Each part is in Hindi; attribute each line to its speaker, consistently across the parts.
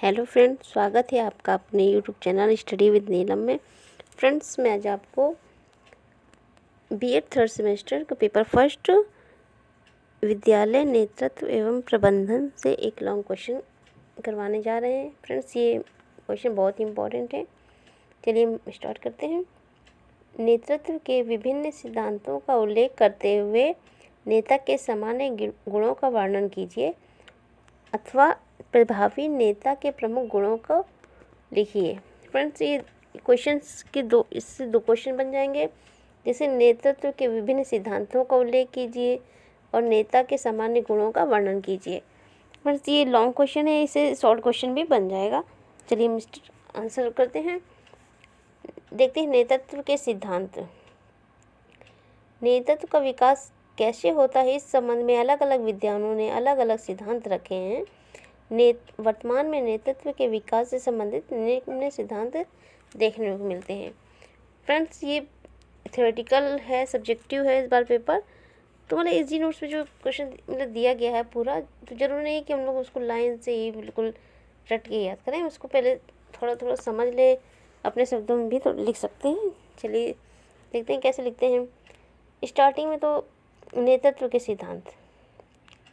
Speaker 1: हेलो फ्रेंड्स, स्वागत है आपका अपने यूट्यूब चैनल स्टडी विद नीलम में। फ्रेंड्स, मैं आज आपको बीएड थर्ड सेमेस्टर का पेपर फर्स्ट विद्यालय नेतृत्व एवं प्रबंधन से एक लॉन्ग क्वेश्चन करवाने जा रहे हैं। फ्रेंड्स, ये क्वेश्चन बहुत ही इम्पोर्टेंट है। चलिए हम स्टार्ट करते हैं। नेतृत्व के विभिन्न सिद्धांतों का उल्लेख करते हुए नेता के सामान्य गुणों का वर्णन कीजिए अथवा प्रभावी नेता के प्रमुख गुणों को लिखिए। फ्रेंड्स, ये क्वेश्चंस के इससे दो क्वेश्चन बन जाएंगे। जैसे नेतृत्व के विभिन्न सिद्धांतों का उल्लेख कीजिए और नेता के सामान्य गुणों का वर्णन कीजिए। फ्रेंड्स, ये लॉन्ग क्वेश्चन है, इसे शॉर्ट क्वेश्चन भी बन जाएगा। चलिए हम आंसर करते हैं। देखते हैं नेतृत्व के सिद्धांत। नेतृत्व का विकास कैसे होता है, इस संबंध में अलग अलग विद्वानों ने अलग अलग सिद्धांत रखे हैं। वर्तमान में नेतृत्व के विकास से संबंधित निम्न सिद्धांत देखने को मिलते हैं। फ्रेंड्स, ये थ्योरेटिकल है, सब्जेक्टिव है इस बार पेपर। तो मतलब इजी नोट्स में जो क्वेश्चन मतलब दिया गया है पूरा, तो जरूर नहीं कि हम लोग उसको लाइन से ही बिल्कुल रट के याद करें। उसको पहले थोड़ा थोड़ा समझ ले, अपने शब्दों में भी तो लिख सकते हैं। चलिए देखते हैं कैसे लिखते हैं। स्टार्टिंग में तो नेतृत्व के सिद्धांत,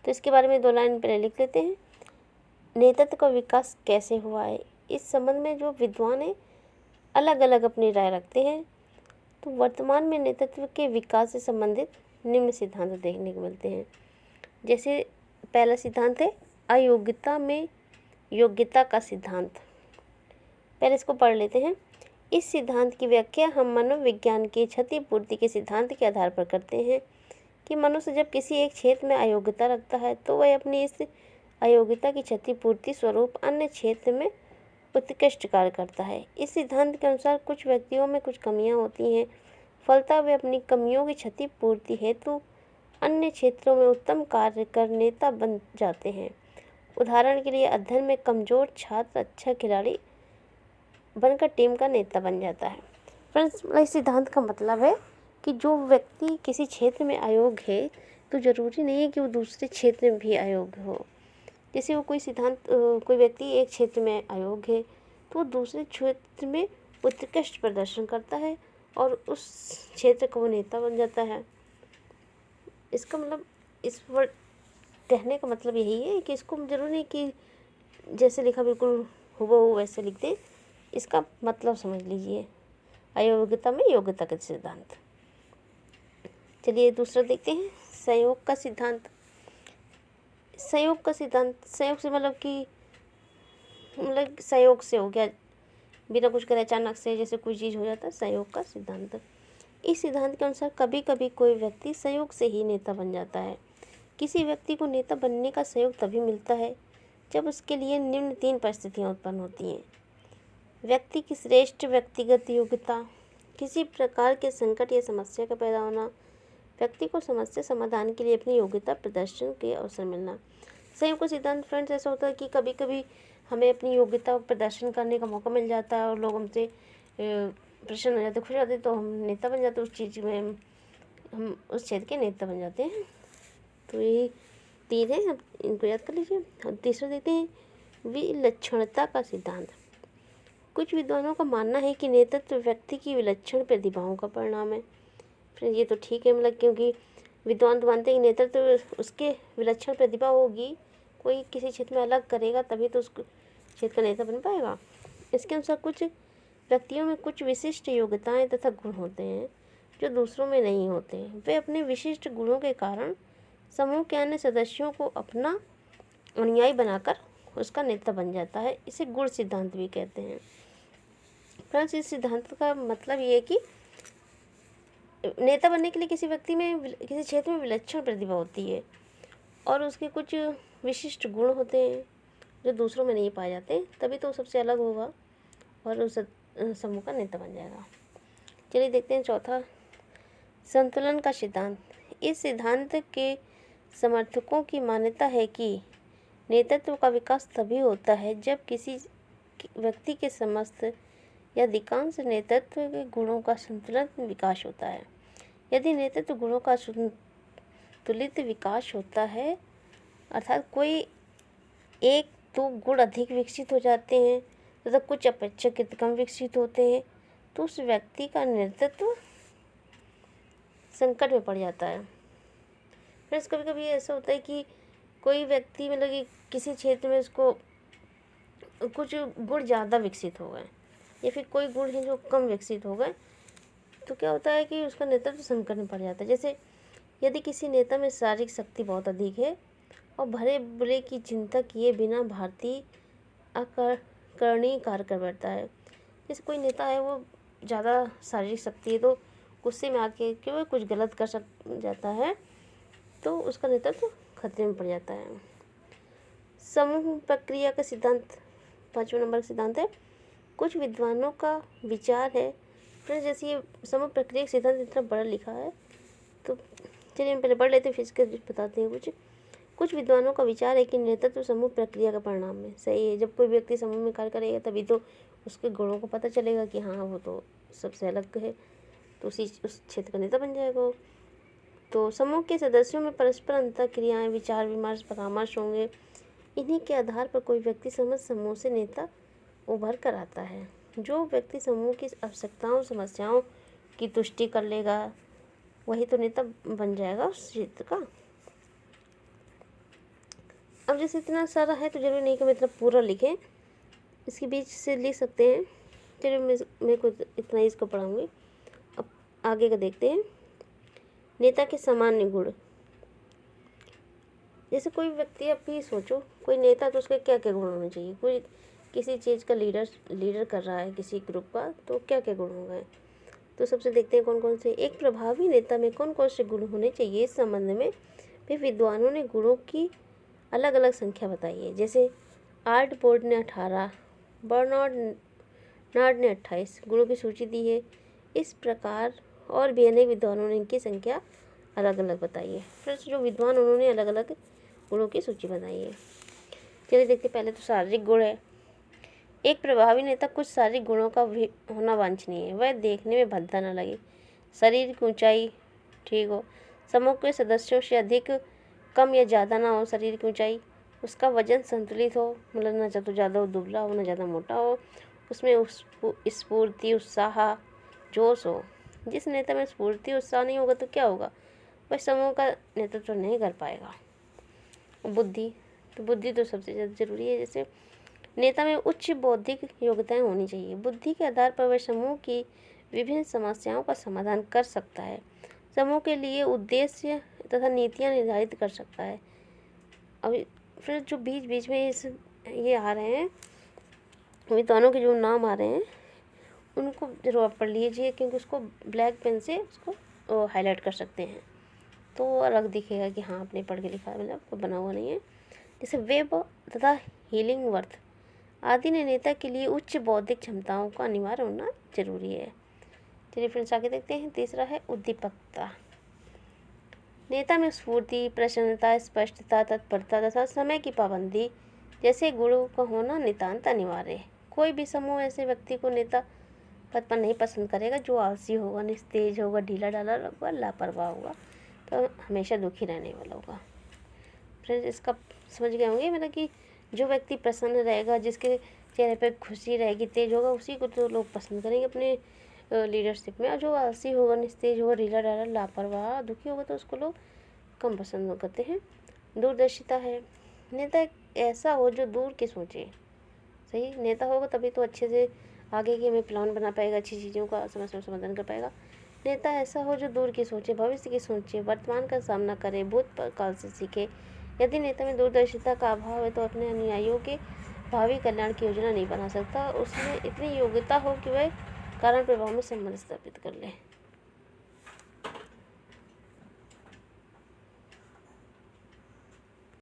Speaker 1: तो इसके बारे में 2 लाइन पहले लिख लेते हैं। नेतृत्व का विकास कैसे हुआ है, इस संबंध में जो विद्वान हैं अलग अलग अपनी राय रखते हैं। तो वर्तमान में नेतृत्व के विकास से संबंधित निम्न सिद्धांत देखने को मिलते हैं। जैसे पहला सिद्धांत है अयोग्यता में योग्यता का सिद्धांत। पहले इसको पढ़ लेते हैं। इस सिद्धांत की व्याख्या हम मनोविज्ञान के क्षतिपूर्ति के सिद्धांत के आधार पर करते हैं कि मनुष्य जब किसी एक क्षेत्र में अयोग्यता रखता है तो वह अपनी इस अयोग्यता की क्षतिपूर्ति स्वरूप अन्य क्षेत्र में उत्कृष्ट कार्य करता है। इस सिद्धांत के अनुसार कुछ व्यक्तियों में कुछ कमियां होती हैं, फलतः वे अपनी कमियों की क्षतिपूर्ति हेतु अन्य क्षेत्रों में उत्तम कार्य कर नेता बन जाते हैं। उदाहरण के लिए अध्ययन में कमजोर छात्र अच्छा खिलाड़ी बनकर टीम का नेता बन जाता है। फ्रेंड्स, इस सिद्धांत का मतलब है कि जो व्यक्ति किसी क्षेत्र में अयोग्य है तो ज़रूरी नहीं है कि वो दूसरे क्षेत्र में भी अयोग्य हो। जैसे वो कोई व्यक्ति एक क्षेत्र में अयोग्य है तो वो दूसरे क्षेत्र में उत्कृष्ट प्रदर्शन करता है और उस क्षेत्र का वो नेता बन जाता है। इसका मतलब इस वर्ड कहने का मतलब यही है कि इसको जरूरी नहीं कि जैसे लिखा बिल्कुल हुबहू वैसे लिख दें। इसका मतलब समझ लीजिए, अयोग्यता में योग्यता का सिद्धांत। चलिए दूसरा देखते हैं, सहयोग का सिद्धांत। सहयोग का सिद्धांत, सहयोग से मतलब कि सहयोग से हो गया, बिना कुछ करे अचानक से जैसे कोई चीज़ हो जाता है, सहयोग का सिद्धांत। इस सिद्धांत के अनुसार कभी कभी कोई व्यक्ति सहयोग से ही नेता बन जाता है। किसी व्यक्ति को नेता बनने का सहयोग तभी मिलता है जब उसके लिए निम्न 3 परिस्थितियाँ उत्पन्न होती हैं। व्यक्ति की श्रेष्ठ व्यक्तिगत योग्यता, किसी प्रकार के संकट या समस्या का पैदा होना, व्यक्ति को समस्या समाधान के लिए अपनी योग्यता प्रदर्शन के अवसर मिलना। सहयोग का सिद्धांत फ्रेंड्स ऐसा होता है कि कभी कभी हमें अपनी योग्यता प्रदर्शन करने का मौका मिल जाता है और लोग हमसे प्रसन्न हो जाते, खुश हो जाते, तो हम नेता बन जाते, उस चीज़ में हम उस क्षेत्र के नेता बन जाते हैं। तो ये 3 है, आप इनको याद कर लीजिए। और तीसरा देखते हैं विलक्षणता का सिद्धांत। कुछ विद्वानों का मानना है कि नेतृत्व व्यक्ति की विलक्षण प्रतिभाओं का परिणाम है। फिर ये तो ठीक है, मतलब क्योंकि विद्वान तो मानते हैं कि नेतृत्व उसके विलक्षण प्रतिभा होगी, कोई किसी क्षेत्र में अलग करेगा तभी तो उस क्षेत्र का नेता बन पाएगा। इसके अनुसार कुछ व्यक्तियों में कुछ विशिष्ट योग्यताएं तथा गुण होते हैं जो दूसरों में नहीं होते हैं। वे अपने विशिष्ट गुणों के कारण समूह के अन्य सदस्यों को अपना अनुयायी बनाकर उसका नेता बन जाता है। इसे गुण सिद्धांत भी कहते हैं। फ्रेंड्स, इस सिद्धांत का मतलब ये है कि नेता बनने के लिए किसी व्यक्ति में किसी क्षेत्र में विलक्षण प्रतिभा होती है और उसके कुछ विशिष्ट गुण होते हैं जो दूसरों में नहीं पाए जाते, तभी तो सबसे अलग होगा और उस समूह का नेता बन जाएगा। चलिए देखते हैं चौथा, संतुलन का सिद्धांत। इस सिद्धांत के समर्थकों की मान्यता है कि नेतृत्व का विकास तभी होता है जब किसी व्यक्ति के समस्त या अधिकांश नेतृत्व के गुणों का संतुलित विकास होता है। यदि नेतृत्व गुणों का संतुलित विकास होता है, अर्थात कोई एक तो गुण अधिक विकसित हो जाते हैं तथा कुछ अपेक्षाकृत कम विकसित होते हैं, तो उस व्यक्ति का नेतृत्व संकट में पड़ जाता है। फिर कभी कभी ऐसा होता है कि कोई व्यक्ति मतलब कि किसी क्षेत्र में उसको कुछ गुण ज़्यादा विकसित हो गए या फिर कोई गुण है जो कम विकसित हो गए, तो क्या होता है कि उसका नेतृत्व संकट में पड़ जाता है। जैसे यदि किसी नेता में शारीरिक शक्ति बहुत अधिक है और भले बुरे की चिंता किए बिना भारतीय अकरणीय कार्य कर बैठता है। जैसे कोई नेता है वो ज़्यादा शारीरिक शक्ति है, तो गुस्से में आके क्यों कुछ गलत कर जाता है, तो उसका नेतृत्व खतरे में पड़ जाता है। समूह प्रक्रिया का सिद्धांत 5वां नंबर का सिद्धांत है, कुछ विद्वानों का विचार है। फ्रेंड्स, जैसे ये समूह प्रक्रिया का सिद्धांत इतना बड़ा लिखा है, तो चलिए हम पहले पढ़ लेते हैं, फिर इसके बताते हैं। कुछ विद्वानों का विचार है कि नेतृत्व समूह प्रक्रिया का परिणाम है। सही है, जब कोई व्यक्ति समूह में कार्य करेगा तभी तो उसके गुणों को पता चलेगा कि हाँ वो तो सबसे अलग है, तो उस क्षेत्र का नेता बन जाएगा वो। तो समूह के सदस्यों में परस्पर अंतःक्रियाएं, विचार विमर्श, परामर्श होंगे। इन्हीं के आधार पर कोई व्यक्ति समूह से नेता उभर कर आता है। जो व्यक्ति समूह की आवश्यकताओं समस्याओं की तुष्टि कर लेगा वही तो नेता बन जाएगा उस क्षेत्र का। अब जैसे इतना सारा है तो जरूरी नहीं कि हम इतना पूरा लिखें, इसके बीच से लिख सकते हैं। चलिए मैं कुछ इतना ही इसको पढ़ाऊँगी। अब आगे का देखते हैं। नेता के सामान्य गुण। जैसे कोई व्यक्ति, आप ही सोचो कोई नेता, तो उसके क्या क्या गुण होने चाहिए। कोई किसी चीज़ का लीडर कर रहा है किसी ग्रुप का, तो क्या क्या गुण होंगे। तो सबसे देखते हैं कौन कौन से। एक प्रभावी नेता में कौन कौन से गुण होने चाहिए, इस संबंध में भी विद्वानों ने गुणों की अलग अलग संख्या बताई है। जैसे आर्ट बोर्ड ने 18, बर्नार्ड ने 28 गुणों की सूची दी है। इस प्रकार और भी अनेक विद्वानों ने इनकी संख्या अलग अलग बताई है। फिर जो विद्वान उन्होंने अलग अलग गुणों की सूची बनाई है। चलिए देखते, पहले तो शारीरिक गुण है। एक प्रभावी नेता कुछ शारीरिक गुणों का भी होना वांछनीय है। वह देखने में भद्दा न लगे, शरीर की ऊंचाई ठीक हो, समूह के सदस्यों से अधिक कम या ज़्यादा ना हो शरीर की ऊंचाई, उसका वजन संतुलित हो, मतलब ना तो ज़्यादा दुबला हो ना ज़्यादा मोटा हो, उसमें स्फूर्ति उत्साह जोश हो। जिस नेता में स्फूर्ति उत्साह नहीं होगा तो क्या होगा, वह समूह का नेतृत्व नहीं कर पाएगा। बुद्धि, तो बुद्धि तो सबसे ज़्यादा जरूरी है। जैसे नेता में उच्च बौद्धिक योग्यताएं होनी चाहिए। बुद्धि के आधार पर वह समूह की विभिन्न समस्याओं का समाधान कर सकता है, समूह के लिए उद्देश्य तथा नीतियां निर्धारित कर सकता है। अभी फिर जो बीच बीच में ये आ रहे हैं विद्वानों के जो नाम आ रहे हैं उनको जरूर आप पढ़ लीजिए, क्योंकि उसको ब्लैक पेन से उसको हाईलाइट कर सकते हैं तो अलग दिखेगा कि हाँ आपने पढ़ के लिखा है, मतलब बना हुआ नहीं है। जैसे वेब तथा हीलिंगवर्थ आदि ने नेता के लिए उच्च बौद्धिक क्षमताओं का अनिवार्य होना जरूरी है। चलिए फ्रेंड्स आगे देखते हैं। तीसरा है उद्दीपकता। नेता में स्फूर्ति, प्रसन्नता, स्पष्टता, तत्परता तथा समय की पाबंदी जैसे गुणों का होना नितांत अनिवार्य है। कोई भी समूह ऐसे व्यक्ति को नेता पद पर नहीं पसंद करेगा जो आलसी होगा, निस्तेज होगा, ढीला ढाला होगा, लापरवाह होगा, तो हमेशा दुखी रहने वाला होगा। फ्रेंड्स इसका समझ गए होंगे, मतलब कि जो व्यक्ति प्रसन्न रहेगा, जिसके चेहरे पर खुशी रहेगी, तेज होगा, उसी को तो लोग पसंद करेंगे अपने लीडरशिप में। और जो आलसी होगा, निस्तेज होगा, ढीला ढाला, लापरवाह, दुखी होगा, तो उसको लोग कम पसंद करते हैं। दूरदर्शिता है। नेता एक ऐसा हो जो दूर के सोचे। सही नेता होगा तभी तो अच्छे से आगे के हमें प्लान बना पाएगा, अच्छी चीज़ों का समस्या समाधान कर पाएगा। नेता ऐसा हो जो दूर की सोचे, भविष्य की सोचे, वर्तमान का सामना करे, भूतकाल से सीखे। यदि नेता में दूरदर्शिता का अभाव है तो अपने अनुयायियों के भावी कल्याण की योजना नहीं बना सकता। उसमें इतनी योग्यता हो कि वह कारण प्रभाव में संबंध स्थापित कर ले।